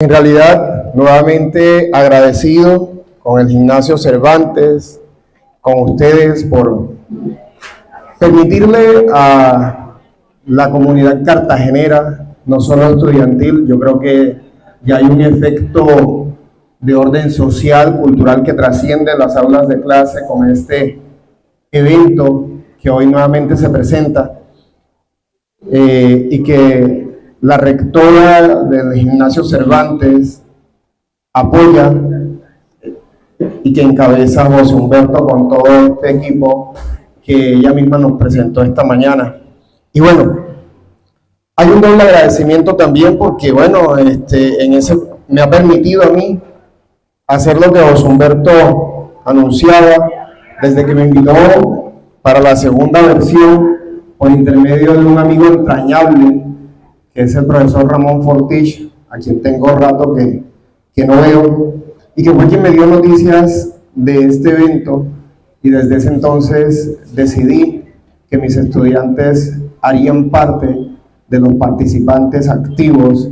En realidad, nuevamente agradecido con el Gimnasio Cervantes, con ustedes por permitirle a la comunidad cartagenera, no solo estudiantil, yo creo que ya hay un efecto de orden social, cultural que trasciende las aulas de clase con este evento que hoy nuevamente se presenta y que la rectora del Gimnasio Cervantes apoya y que encabeza José Humberto con todo este equipo que ella misma nos presentó esta mañana. Y bueno, hay un doble agradecimiento también porque, bueno, me ha permitido a mí hacer lo que José Humberto anunciaba desde que me invitó para la segunda versión por intermedio de un amigo entrañable que es el profesor Ramón Fortich, a quien tengo rato que no veo, y que fue quien me dio noticias de este evento, y desde ese entonces decidí que mis estudiantes harían parte de los participantes activos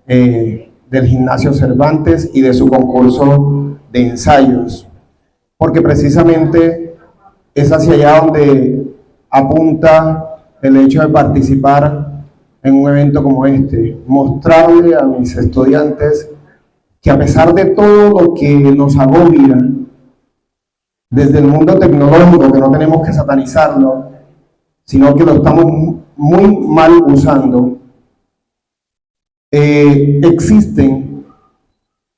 del Gimnasio Cervantes y de su concurso de ensayos, porque precisamente es hacia allá donde apunta el hecho de participar en un evento como este, mostrarle a mis estudiantes que a pesar de todo lo que nos agobia desde el mundo tecnológico, que no tenemos que satanizarlo, sino que lo estamos muy mal usando, existen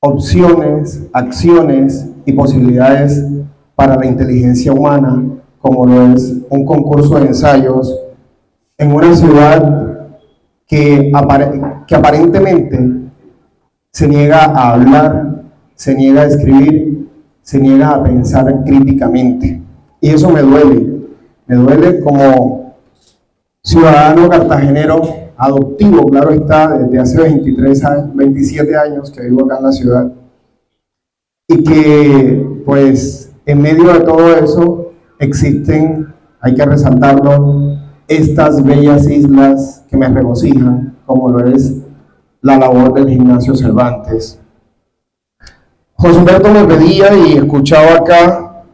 opciones, acciones y posibilidades para la inteligencia humana, como lo es un concurso de ensayos en una ciudad que aparentemente se niega a hablar, se niega a escribir, se niega a pensar críticamente. Y eso me duele como ciudadano cartagenero, adoptivo, claro está, desde hace 27 años que vivo acá en la ciudad. Y que, pues, en medio de todo eso existen, hay que resaltarlo, estas bellas islas que me regocijan, como lo es la labor del Gimnasio Cervantes. José Humberto me pedía y escuchaba acá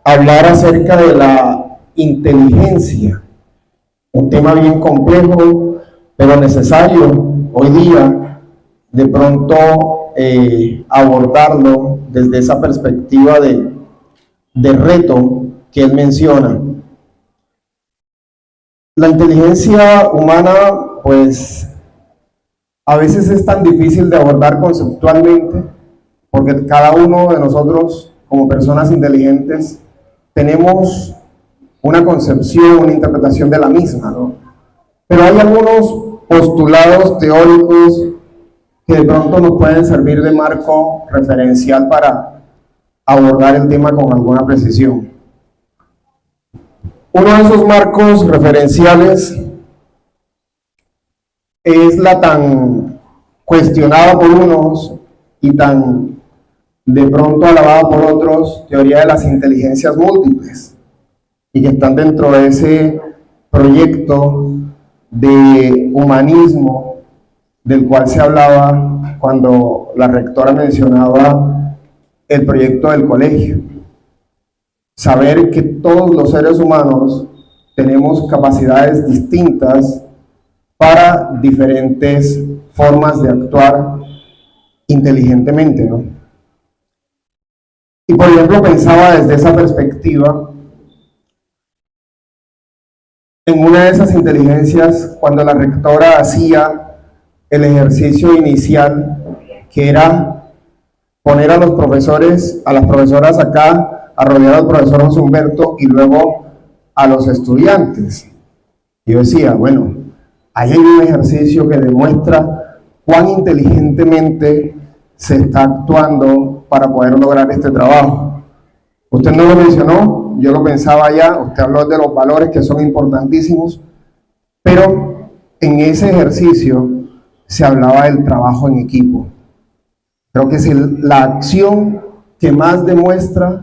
hablar acerca de la inteligencia, un tema bien complejo, pero necesario hoy día de pronto abordarlo desde esa perspectiva de reto que él menciona. La inteligencia humana, pues, a veces es tan difícil de abordar conceptualmente, porque cada uno de nosotros, como personas inteligentes, tenemos una concepción, una interpretación de la misma, ¿no? Pero hay algunos postulados teóricos que de pronto nos pueden servir de marco referencial para abordar el tema con alguna precisión. Uno de esos marcos referenciales es la tan cuestionada por unos y tan de pronto alabada por otros teoría de las inteligencias múltiples, y que están dentro de ese proyecto de humanismo del cual se hablaba cuando la rectora mencionaba el proyecto del colegio. Saber que todos los seres humanos tenemos capacidades distintas para diferentes formas de actuar inteligentemente, ¿no? Y por ejemplo pensaba desde esa perspectiva en una de esas inteligencias cuando la rectora hacía el ejercicio inicial, que era poner a los profesores, a las profesoras acá, a rodear al profesor José Humberto y luego a los estudiantes. Yo decía, bueno, ahí hay un ejercicio que demuestra cuán inteligentemente se está actuando para poder lograr este trabajo. Usted no lo mencionó, yo lo pensaba ya, usted habló de los valores que son importantísimos, pero en ese ejercicio se hablaba del trabajo en equipo. Creo que es la acción que más demuestra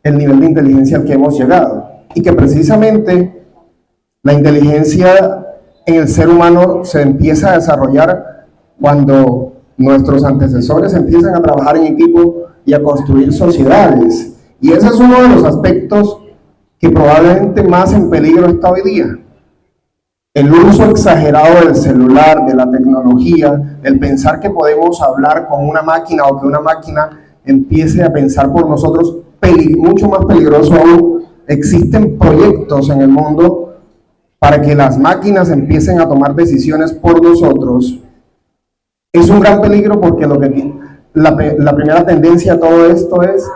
el nivel de inteligencia al que hemos llegado, y que precisamente la inteligencia en el ser humano se empieza a desarrollar cuando nuestros antecesores empiezan a trabajar en equipo y a construir sociedades. Y ese es uno de los aspectos que probablemente más en peligro está hoy día. El uso exagerado del celular, de la tecnología, el pensar que podemos hablar con una máquina o que una máquina empiece a pensar por nosotros, mucho más peligroso aún. Existen proyectos en el mundo para que las máquinas empiecen a tomar decisiones por nosotros. Es un gran peligro porque la primera tendencia a todo esto es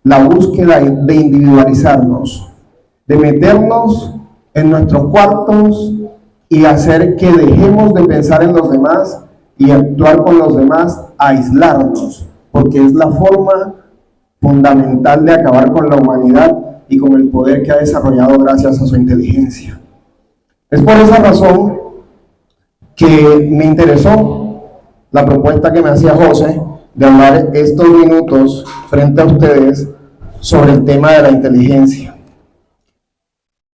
la búsqueda de individualizarnos, de meternos en nuestros cuartos y hacer que dejemos de pensar en los demás y actuar con los demás, aislarnos, porque es la forma fundamental de acabar con la humanidad y con el poder que ha desarrollado gracias a su inteligencia. Es por esa razón que me interesó la propuesta que me hacía José de hablar estos minutos frente a ustedes sobre el tema de la inteligencia.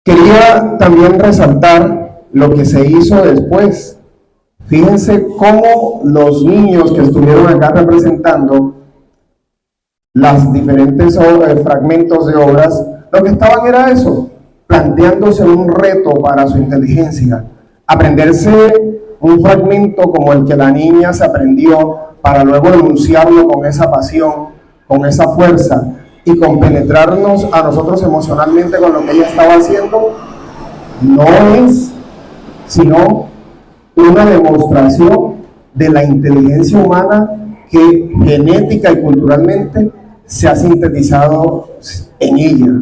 Quería también resaltar lo que se hizo después. Fíjense cómo los niños que estuvieron acá representando las diferentes fragmentos de obras, lo que estaban era eso, planteándose un reto para su inteligencia, aprenderse un fragmento como el que la niña se aprendió para luego enunciarlo con esa pasión, con esa fuerza y compenetrarnos a nosotros emocionalmente con lo que ella estaba haciendo, no es sino una demostración de la inteligencia humana que genética y culturalmente se ha sintetizado en ella,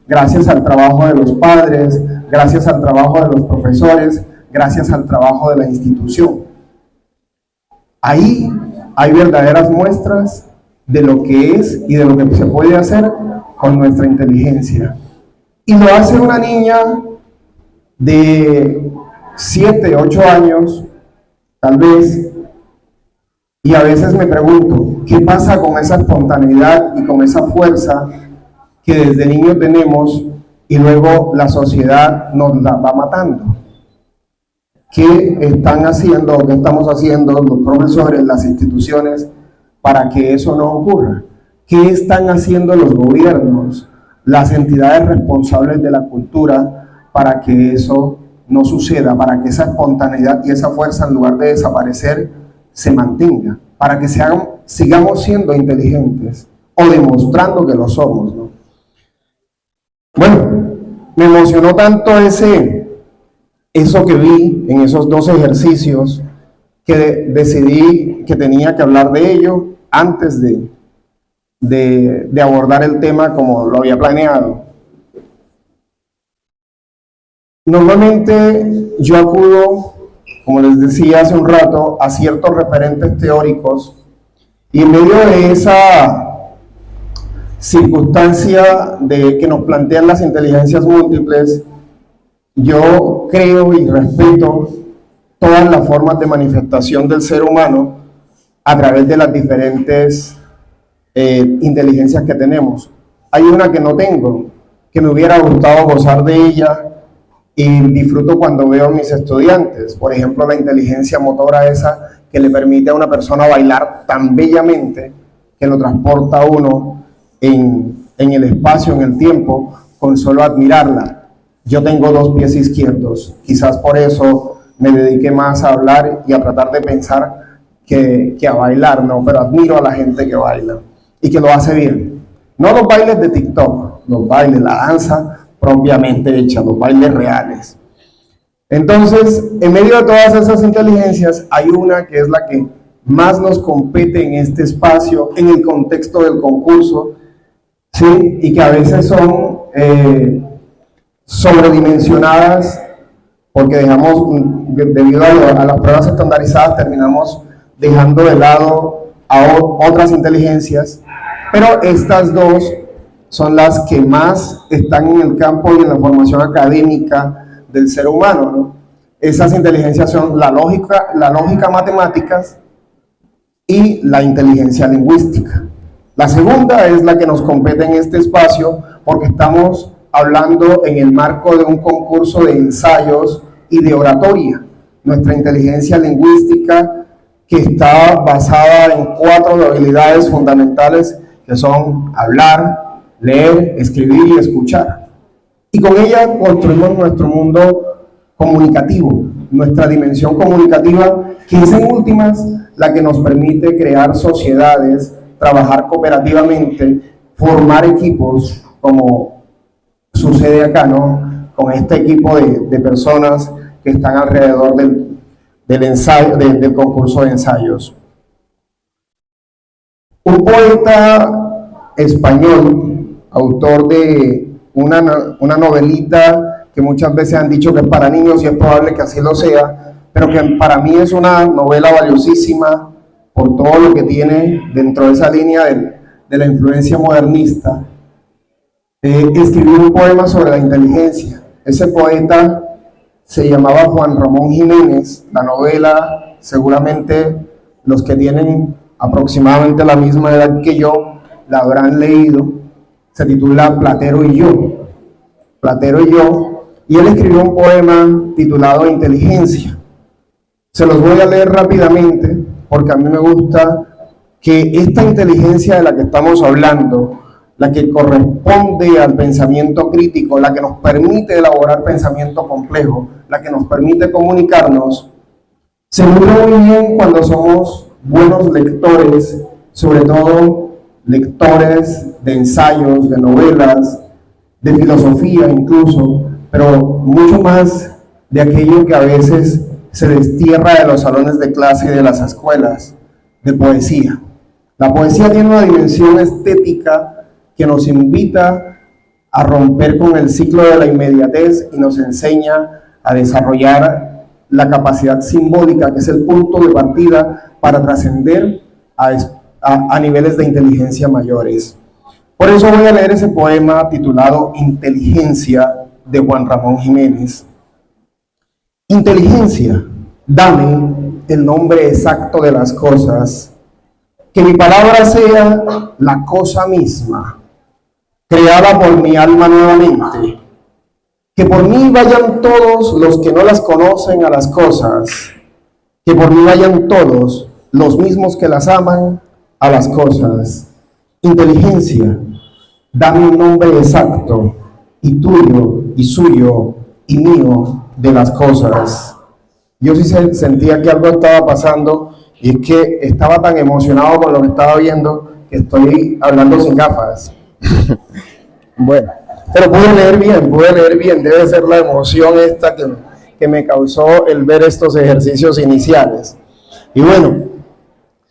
gracias al trabajo de los padres, gracias al trabajo de los profesores, gracias al trabajo de la institución. Ahí hay verdaderas muestras de lo que es y de lo que se puede hacer con nuestra inteligencia. Y lo hace una niña de 7, 8 años, tal vez, y a veces me pregunto, ¿qué pasa con esa espontaneidad y con esa fuerza que desde niños tenemos y luego la sociedad nos la va matando? ¿Qué están haciendo o qué estamos haciendo los profesores, las instituciones, para que eso no ocurra? ¿Qué están haciendo los gobiernos, las entidades responsables de la cultura para que eso no suceda, para que esa espontaneidad y esa fuerza, en lugar de desaparecer, se mantenga, para que sigamos siendo inteligentes o demostrando que lo somos, ¿no? Bueno, me emocionó tanto eso que vi en esos 2 ejercicios que decidí que tenía que hablar de ello antes de abordar el tema como lo había planeado. Normalmente yo acudo, como les decía hace un rato, a ciertos referentes teóricos y en medio de esa circunstancia de que nos plantean las inteligencias múltiples, yo creo y respeto todas las formas de manifestación del ser humano a través de las diferentes inteligencias que tenemos. Hay una que no tengo, que me hubiera gustado gozar de ella y disfruto cuando veo a mis estudiantes. Por ejemplo, la inteligencia motora esa que le permite a una persona bailar tan bellamente que lo transporta a uno en el espacio, en el tiempo, con solo admirarla. Yo tengo 2 pies izquierdos, quizás por eso me dediqué más a hablar y a tratar de pensar que a bailar, no, pero admiro a la gente que baila y que lo hace bien. No los bailes de TikTok, los bailes, la danza propiamente hecha, los bailes reales. Entonces, en medio de todas esas inteligencias, hay una que es la que más nos compete en este espacio, en el contexto del concurso, ¿sí? Y que a veces son sobredimensionadas porque debido a las pruebas estandarizadas, terminamos dejando de lado a otras inteligencias, pero estas 2 son las que más están en el campo y en la formación académica del ser humano, ¿no? Esas inteligencias son la lógica matemáticas y la inteligencia lingüística. La segunda es la que nos compete en este espacio porque estamos hablando en el marco de un concurso de ensayos y de oratoria. Nuestra inteligencia lingüística que está basada en 4 habilidades fundamentales que son hablar, leer, escribir y escuchar. Y con ella construimos nuestro mundo comunicativo, nuestra dimensión comunicativa, que es en últimas la que nos permite crear sociedades, trabajar cooperativamente, formar equipos, como sucede acá, ¿no? Con este equipo de personas que están alrededor del concurso de ensayos. Un poeta español, autor de una novelita que muchas veces han dicho que es para niños y es probable que así lo sea, pero que para mí es una novela valiosísima por todo lo que tiene dentro de esa línea de la influencia modernista. Escribió un poema sobre la inteligencia. Ese poeta se llamaba Juan Ramón Jiménez. La novela, seguramente los que tienen aproximadamente la misma edad que yo la habrán leído. Se titula Platero y yo. Platero y yo. Y él escribió un poema titulado Inteligencia. Se los voy a leer rápidamente porque a mí me gusta que esta inteligencia de la que estamos hablando, la que corresponde al pensamiento crítico, la que nos permite elaborar pensamiento complejo, la que nos permite comunicarnos, se nutre muy bien cuando somos buenos lectores, sobre todo lectores de ensayos, de novelas, de filosofía incluso, pero mucho más de aquello que a veces se destierra de los salones de clase y de las escuelas, de poesía. La poesía tiene una dimensión estética que nos invita a romper con el ciclo de la inmediatez y nos enseña a desarrollar la capacidad simbólica, que es el punto de partida para trascender a niveles de inteligencia mayores. Por eso voy a leer ese poema titulado Inteligencia de Juan Ramón Jiménez. Inteligencia, dame el nombre exacto de las cosas, que mi palabra sea la cosa misma, creada por mi alma nuevamente, que por mí vayan todos los que no las conocen a las cosas, que por mí vayan todos los mismos que las aman a las cosas. Inteligencia, dame un nombre exacto, y tuyo, y suyo, y mío, de las cosas. Yo sí sentía que algo estaba pasando, y es que estaba tan emocionado con lo que estaba viendo, que estoy hablando sin gafas. Bueno, pero pude leer bien, debe ser la emoción esta que me causó el ver estos ejercicios iniciales. Y bueno,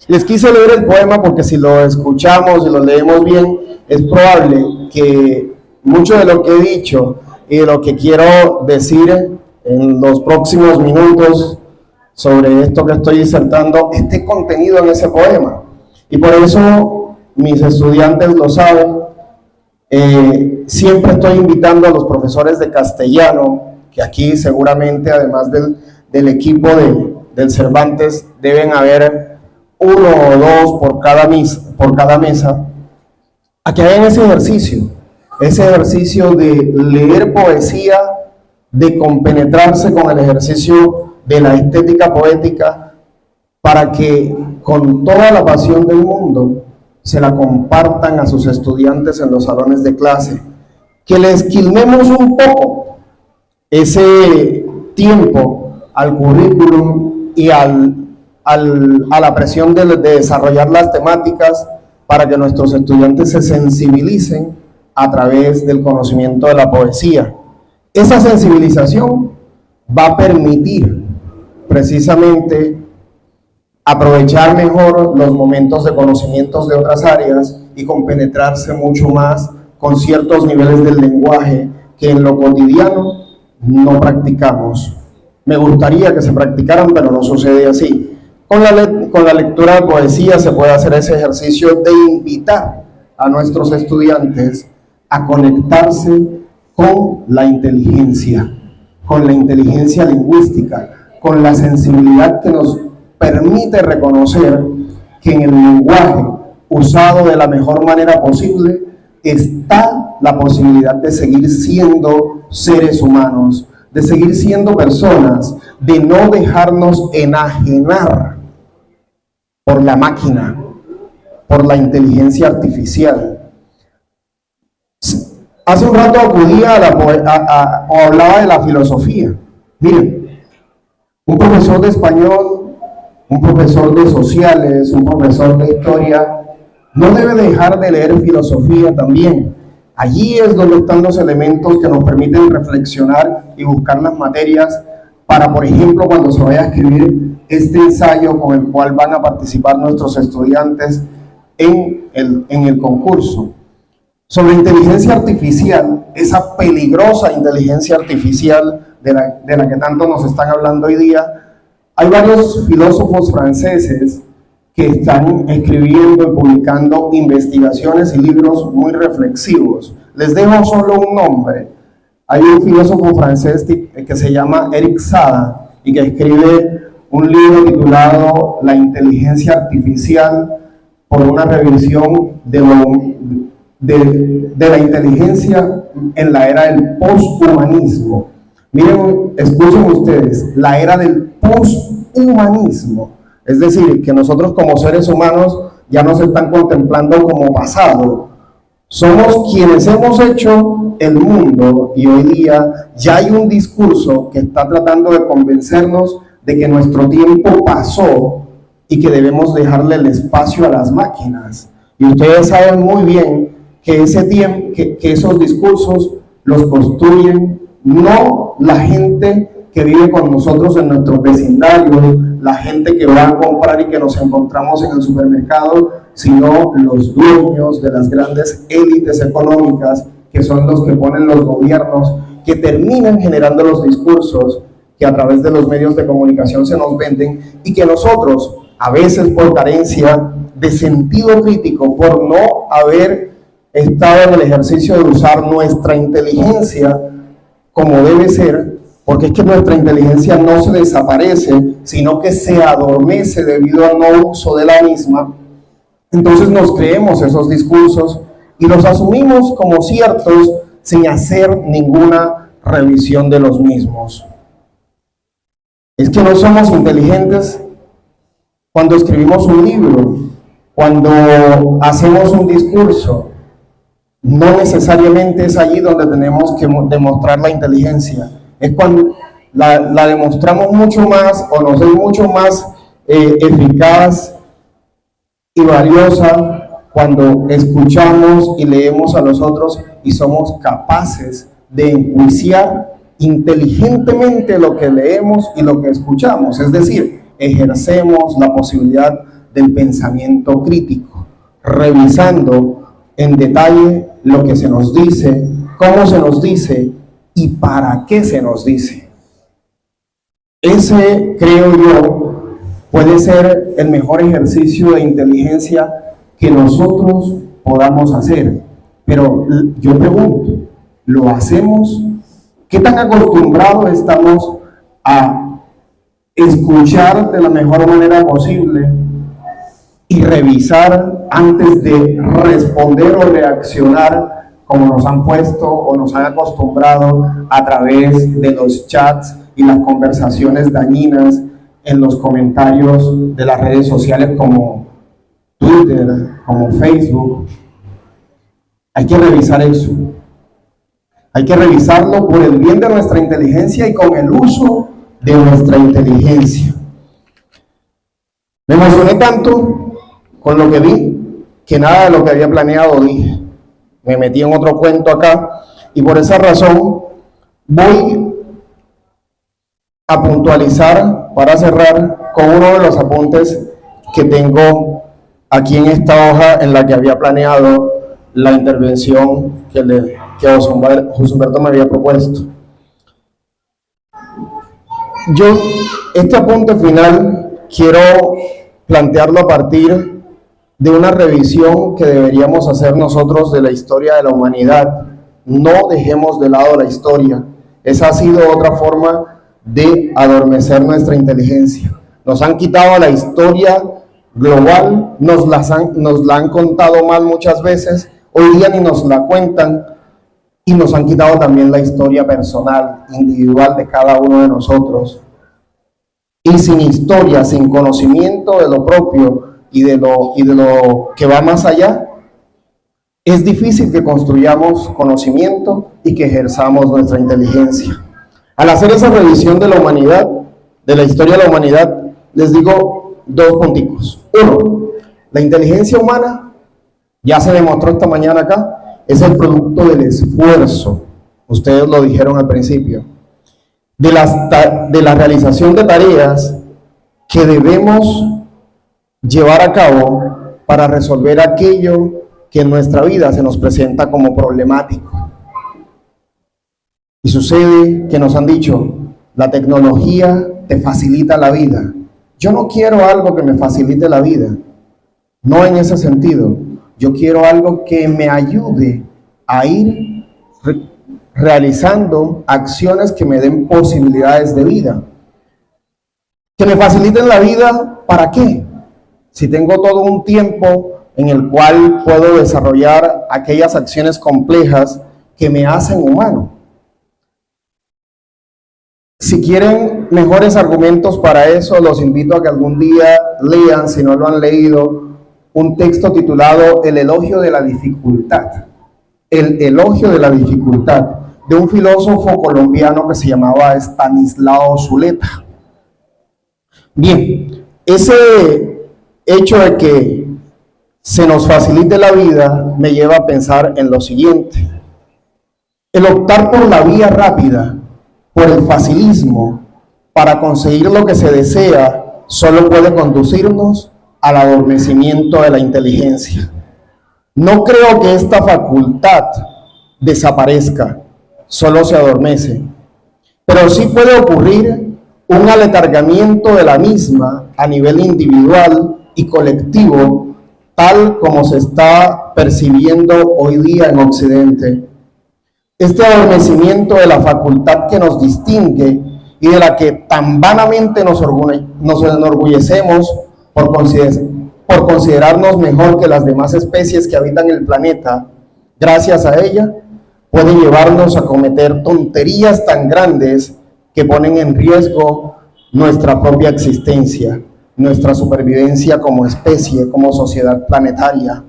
les quise leer el poema porque si lo escuchamos y lo leemos bien, es probable que mucho de lo que he dicho y de lo que quiero decir en los próximos minutos sobre esto que estoy disertando esté contenido en ese poema. Y por eso mis estudiantes lo saben, siempre estoy invitando a los profesores de castellano, que aquí seguramente además del equipo del Cervantes deben haber 1 o 2 por cada mesa, a que hagan ese ejercicio de leer poesía, de compenetrarse con el ejercicio de la estética poética, para que con toda la pasión del mundo se la compartan a sus estudiantes en los salones de clase, que les quilmemos un poco ese tiempo al currículum y a la presión de desarrollar las temáticas, para que nuestros estudiantes se sensibilicen a través del conocimiento de la poesía. Esa sensibilización va a permitir precisamente aprovechar mejor los momentos de conocimientos de otras áreas y compenetrarse mucho más con ciertos niveles del lenguaje que en lo cotidiano no practicamos. Me gustaría que se practicaran, pero no sucede así. Con la lectura de poesía se puede hacer ese ejercicio de invitar a nuestros estudiantes a conectarse con la inteligencia lingüística, con la sensibilidad que nos permite reconocer que en el lenguaje usado de la mejor manera posible está la posibilidad de seguir siendo seres humanos, de seguir siendo personas, de no dejarnos enajenar por la máquina, por la inteligencia artificial. Hace un rato acudía o hablaba de la filosofía. Miren, un profesor de español, un profesor de sociales, un profesor de historia, no debe dejar de leer filosofía también. Allí es donde están los elementos que nos permiten reflexionar y buscar las materias para, por ejemplo, cuando se vaya a escribir este ensayo con el cual van a participar nuestros estudiantes en el concurso. Sobre inteligencia artificial, esa peligrosa inteligencia artificial de la que tanto nos están hablando hoy día, hay varios filósofos franceses que están escribiendo y publicando investigaciones y libros muy reflexivos. Les dejo solo un nombre. Hay un filósofo francés que se llama Eric Sada y que escribe un libro titulado La inteligencia artificial, por una revisión de la inteligencia en la era del posthumanismo. Miren, escuchen ustedes, la era del posthumanismo. Es decir, que nosotros como seres humanos ya nos están contemplando como pasado. Somos quienes hemos hecho el mundo y hoy día ya hay un discurso que está tratando de convencernos de que nuestro tiempo pasó y que debemos dejarle el espacio a las máquinas. Y ustedes saben muy bien que esos discursos los construyen no la gente que vive con nosotros en nuestros vecindarios, la gente que va a comprar y que nos encontramos en el supermercado, sino los dueños de las grandes élites económicas, que son los que ponen los gobiernos, que terminan generando los discursos que a través de los medios de comunicación se nos venden y que nosotros, a veces por carencia de sentido crítico, por no haber estado en el ejercicio de usar nuestra inteligencia como debe ser, porque es que nuestra inteligencia no se desaparece, sino que se adormece debido al no uso de la misma. Entonces nos creemos esos discursos y los asumimos como ciertos sin hacer ninguna revisión de los mismos. Es que no somos inteligentes cuando escribimos un libro, cuando hacemos un discurso. No necesariamente es allí donde tenemos que demostrar la inteligencia. Es cuando la demostramos mucho más o nos es mucho más eficaz y valiosa cuando escuchamos y leemos a los otros y somos capaces de enjuiciar inteligentemente lo que leemos y lo que escuchamos. Es decir, ejercemos la posibilidad del pensamiento crítico, revisando en detalle lo que se nos dice, cómo se nos dice y para qué se nos dice. Ese, creo yo, puede ser el mejor ejercicio de inteligencia que nosotros podamos hacer. Pero yo pregunto, ¿lo hacemos? ¿Qué tan acostumbrados estamos a escuchar de la mejor manera posible y revisar antes de responder o reaccionar como nos han puesto o nos han acostumbrado a través de los chats y las conversaciones dañinas en los comentarios de las redes sociales como Twitter, como Facebook? Hay que revisar eso. Hay que revisarlo por el bien de nuestra inteligencia y con el uso de nuestra inteligencia. Me emocioné tanto con lo que vi, que nada de lo que había planeado dije. Me metí en otro cuento acá y por esa razón voy a puntualizar para cerrar con uno de los apuntes que tengo aquí en esta hoja en la que había planeado la intervención que José Humberto me había propuesto. Yo, este apunte final, quiero plantearlo a partir de una revisión que deberíamos hacer nosotros de la historia de la humanidad. No dejemos de lado la historia. Esa ha sido otra forma de adormecer nuestra inteligencia. Nos han quitado la historia global, nos la han contado mal muchas veces, hoy día ni nos la cuentan, y nos han quitado también la historia personal, individual de cada uno de nosotros. Y sin historia, sin conocimiento de lo propio, y de lo que va más allá, es difícil que construyamos conocimiento y que ejerzamos nuestra inteligencia. Al hacer esa revisión de la humanidad, de la historia de la humanidad, les digo dos punticos. Uno, la inteligencia humana, ya se demostró esta mañana acá, es el producto del esfuerzo. Ustedes lo dijeron al principio. De la realización de tareas que debemos llevar a cabo para resolver aquello que en nuestra vida se nos presenta como problemático. Y sucede que nos han dicho, la tecnología te facilita la vida. Yo no quiero algo que me facilite la vida, no en ese sentido. Yo quiero algo que me ayude a ir realizando acciones que me den posibilidades de vida. Que me faciliten la vida, ¿para qué? Si tengo todo un tiempo en el cual puedo desarrollar aquellas acciones complejas que me hacen humano. Si quieren mejores argumentos para eso, los invito a que algún día lean, si no lo han leído, un texto titulado El elogio de la dificultad. El elogio de la dificultad, de un filósofo colombiano que se llamaba Estanislao Zuleta. Bien, ese hecho de que se nos facilite la vida me lleva a pensar en lo siguiente. El optar por la vía rápida, por el facilismo, para conseguir lo que se desea, solo puede conducirnos al adormecimiento de la inteligencia. No creo que esta facultad desaparezca, solo se adormece, pero sí puede ocurrir un aletargamiento de la misma a nivel individual y colectivo, tal como se está percibiendo hoy día en Occidente. Este adormecimiento de la facultad que nos distingue y de la que tan vanamente nos enorgullecemos por considerarnos mejor que las demás especies que habitan el planeta, gracias a ella, puede llevarnos a cometer tonterías tan grandes que ponen en riesgo nuestra propia existencia, nuestra supervivencia como especie, como sociedad planetaria.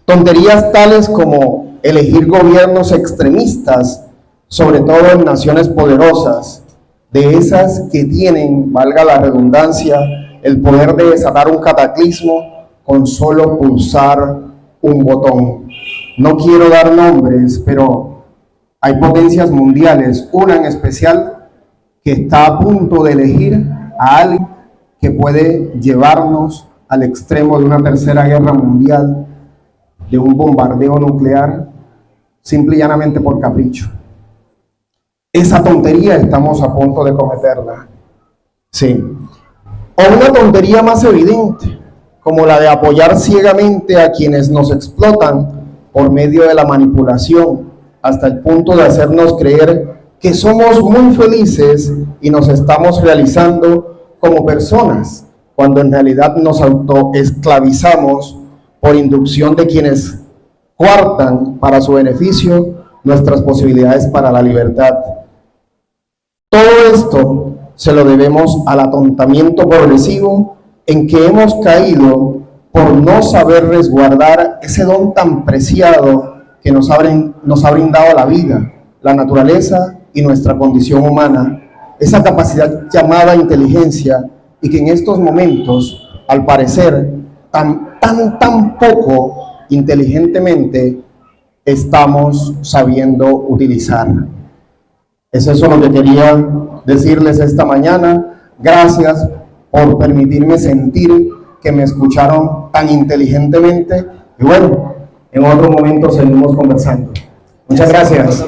Tonterías tales como elegir gobiernos extremistas, sobre todo en naciones poderosas, de esas que tienen, valga la redundancia, el poder de desatar un cataclismo con solo pulsar un botón. No quiero dar nombres, pero hay potencias mundiales, una en especial, que está a punto de elegir a alguien que puede llevarnos al extremo de una tercera guerra mundial, de un bombardeo nuclear, simple y llanamente por capricho. Esa tontería estamos a punto de cometerla. Sí. O una tontería más evidente, como la de apoyar ciegamente a quienes nos explotan por medio de la manipulación, hasta el punto de hacernos creer que somos muy felices y nos estamos realizando como personas, cuando en realidad nos autoesclavizamos por inducción de quienes coartan para su beneficio nuestras posibilidades para la libertad. Todo esto se lo debemos al atontamiento progresivo en que hemos caído por no saber resguardar ese don tan preciado que nos ha brindado la vida, la naturaleza y nuestra condición humana, esa capacidad llamada inteligencia, y que en estos momentos, al parecer, tan poco inteligentemente estamos sabiendo utilizar. Es eso lo que quería decirles esta mañana. Gracias por permitirme sentir que me escucharon tan inteligentemente, y bueno, en otro momento seguimos conversando. Muchas gracias.